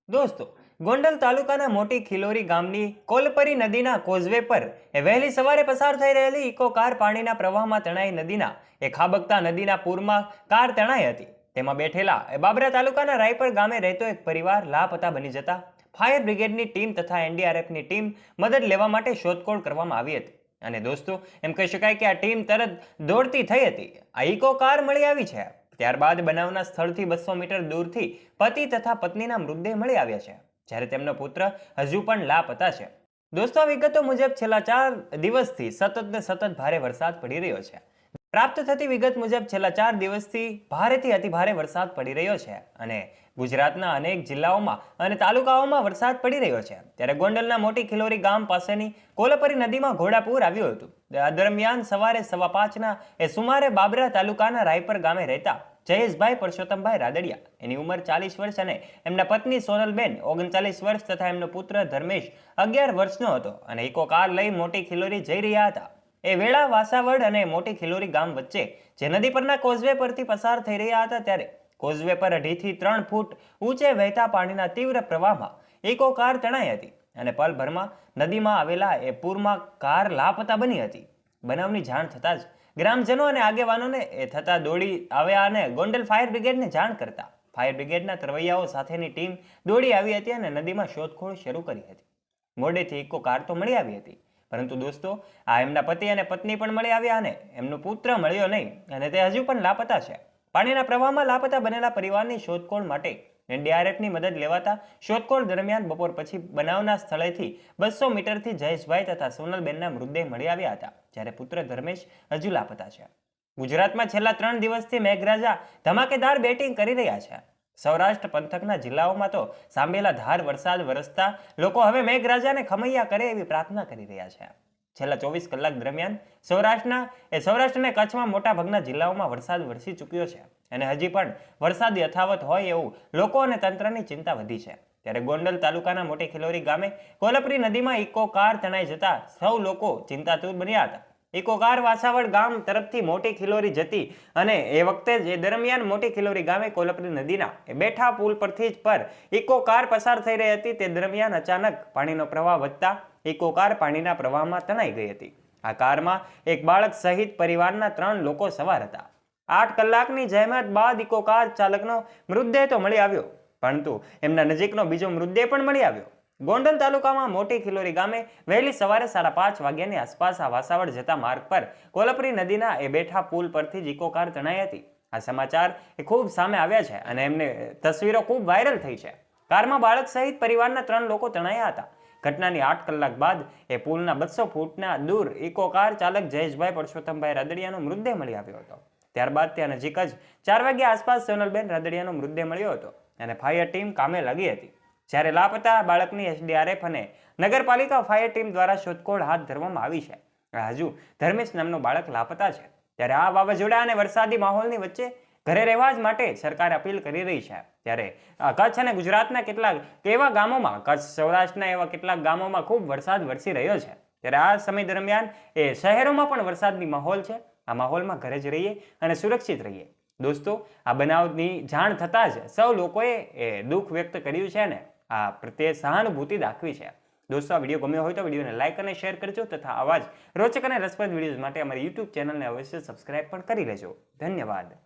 દોસ્તો, ગોંડલ તાલુકાના મોટી ખિલોરી ગામની કોલપરી નદીના કોઝવે પર વહેલી સવારે પસાર થઈ રહેલી ઇકો કાર પાણીના પ્રવાહમાં તણાઈ નદીના ખાબકતા નદીના પૂરમાં કાર તણાઈ હતી. તેમાં બેઠેલા બાબરા તાલુકાના રાયપર ગામે રહેતો એક પરિવાર લાપતા બની જતા ફાયર બ્રિગેડની ટીમ તથા એનડીઆરએફની ટીમ મદદ લેવા માટે શોધખોળ કરવામાં આવી હતી. અને દોસ્તો, એમ કહી શકાય કે આ ટીમ તરત દોડતી થઈ હતી. આ ઇકો કાર મળી આવી છે. ત્યારબાદ બનાવના સ્થળથી 200 મીટર દૂરથી પતિ તથા પત્નીના મૃતદેહ મળી આવ્યા છે, જ્યારે તેમનો પુત્ર હજુ પણ લાપતા છે. દોસ્તો, વિગતો મુજબ છેલ્લા 4 દિવસથી સતત ભારે વરસાદ પડી રહ્યો છે. પ્રાપ્ત થતી વિગત મુજબ છેલ્લા 4 દિવસથી ભારેથી અતિભારે વરસાદ પડી રહ્યો છે અને ગુજરાતના અનેક જિલ્લાઓમાં અને તાલુકાઓમાં વરસાદ પડી રહ્યો છે. ત્યારે ગોંડલના મોટી ખિલોરી ગામ પાસેની કોલપરી નદીમાં ઘોડાપૂર આવ્યું હતું. આ દરમિયાન સવારે 5:15ના સુમારે બાબરા તાલુકાના રાયપર ગામે રહેતા જયેશભાઈ પરસોત્તમભાઈ રાદડિયા, એની ઉંમર 40 વર્ષ અને એમના પત્ની સોનલબેન 39 વર્ષ તથા એમનો પુત્ર ધર્મેશ 11 વર્ષનો હતો અને ઇકો કાર લઈ મોટી ખિલોરી જઈ રહ્યા હતા. એ વેળા વાસાવડ અને મોટી ખિલોરી ગામ વચ્ચે જે નદી પરના કોઝવે પરથી પસાર થઈ રહ્યા હતા, ત્યારે કોઝવે પર 2.5 થી 3 ફૂટ ઊંચે વહેતા પાણીના તીવ્ર પ્રવાહમાં ઇકો કાર તણાઈ હતી અને પલભરમાં નદીમાં આવેલા એ પૂરમાં કાર લાપતા બની હતી. બનાવની જાણ થતાં જ ગ્રામજનો અને આગેવાનોને થતા દોડી આવ્યા અને ગોંડલ ફાયર બ્રિગેડને જાણ કરતા ફાયર બ્રિગેડના તરવૈયાઓ સાથેની ટીમ દોડી આવી હતી અને નદીમાં શોધખોળ શરૂ કરી હતી. મોડેથી ઇકો કાર તો મળી આવી હતી, પરંતુ દોસ્તો, આ એમના પતિ અને પત્ની પણ મળી આવ્યા અને એમનો પુત્ર મળ્યો નહીં અને તે હજુ પણ લાપતા છે. પાણીના પ્રવાહમાં લાપતા બનેલા પરિવારની શોધખોળ માટે એનડીઆરએફની મદદ લેવાતા શોધખોળ દરમિયાન બપોર પછી બનાવના સ્થળેથી 200 મીટરથી જયેશભાઈ તથા સોનલબેનના મૃતદેહ મળી આવ્યા હતા, જ્યારે પુત્ર ધર્મેશ હજુ લાપતા છે. ગુજરાતમાં છેલ્લા 3 દિવસથી મેઘરાજા ધમાકેદાર બેટિંગ કરી રહ્યા છે. સૌરાષ્ટ્ર પંથકના જિલ્લાઓમાં તો સાંભેલાધાર વરસાદ વરસતા લોકો હવે મેઘરાજાને ખમૈયા કરે એવી પ્રાર્થના કરી રહ્યા છે. છેલ્લા 24 કલાક દરમિયાન સૌરાષ્ટ્ર અને કચ્છમાં મોટા ભાગના જિલ્લાઓમાં વરસાદ વરસી ચૂક્યો છે અને હજી પણ વરસાદ યથાવત હોય એવું લોકો અને તંત્રની ચિંતા વધી છે. ત્યારે ગોંડલ તાલુકાના મોટી ખિલોરી ગામે કોલપરી નદીમાં ઇકો કાર તણાઈ જતા સૌ લોકો ચિંતાતુર બન્યા હતા. ઇકો કાર વાસાવડ ગામ તરફથી મોટી ખિલોરી જતી અને એ વખતે જે દરમિયાન મોટી ખિલોરી ગામે કોલપરી નદીના બેઠા પુલ પરથી જ પર ઇકો કાર પસાર થઈ રહી હતી. તે દરમિયાન અચાનક પાણીનો પ્રવાહ વધતા ઇકો કાર પાણીના પ્રવાહમાં તણાઈ ગઈ હતી. આ કારમાં એક બાળક સહિત પરિવારના 3 લોકો સવાર હતા. 8 કલાકની જહેમત બાદ ઇકો કાર ચાલકનો મૃતદેહ તો મળી આવ્યો, પરંતુ એમના નજીકનો બીજો મૃતદેહ પણ મળી આવ્યો. ગોંડલ તાલુકામાં મોટી ખિલોરી ગામે વહેલી સવારે 5:30 વાગ્યાની આસપાસ આ વાસાવડ જતા માર્ગ પર કોલપરી નદીના એ બેઠા પુલ પરથી જ ઇકો કાર તણાઈ હતી. આ સમાચાર ખૂબ સામે આવ્યા છે અને એમને તસવીરો ખૂબ વાયરલ થઈ છે. કારમાં બાળક સહિત પરિવારના 3 લોકો તણાયા હતા. ઘટનાની 8 કલાક બાદ એ પુલના 200 ફૂટના દૂર ઇકો કાર ચાલક જયેશભાઈ પરસોત્તમભાઈ રાદડિયાનો મૃતદેહ મળી આવ્યો હતો. ત્યારબાદ ત્યાં નજીક જ 4 વાગ્યા આસપાસ સોનલબેન રાદડિયાનો મૃતદેહ મળ્યો હતો અને ફાયર ટીમ કામે લાગી હતી. જ્યારે લાપતા બાળકની એસડીઆરએફ અને નગરપાલિકા ફાયર ટીમ દ્વારા શોધખોળ હાથ ધરવામાં આવી છે. હજુ ધર્મેશ નામનો બાળક લાપતા છે. ત્યારે આ વાવાઝોડા અને વરસાદી માહોલની વચ્ચે ઘરે રહેવા જ માટે સરકાર અપીલ કરી રહી છે. ત્યારે કચ્છ અને ગુજરાતના કેટલાક એવા ગામોમાં, કચ્છ સૌરાષ્ટ્રના એવા કેટલાક ગામોમાં ખૂબ વરસાદ વરસી રહ્યો છે. ત્યારે આ સમય દરમિયાન એ શહેરોમાં પણ વરસાદની માહોલ છે. આ માહોલમાં ઘરે જ રહીએ અને સુરક્ષિત રહીએ. દોસ્તો, આ બનાવની જાણ થતાં જ સૌ લોકોએ દુઃખ વ્યક્ત કર્યું છે અને આ પ્રત્યે સહાનુભૂતિ દાખવી છે. દોસ્તો, આ વિડીયો ગમ્યો હોય તો વિડીયોને લાઇક અને શેર કરજો તથા આવા જ રોચક અને રસપ્રદ વિડીયોઝ માટે અમારી YouTube ચેનલને અવશ્ય સબસ્ક્રાઇબ પણ કરી લેજો. ધન્યવાદ.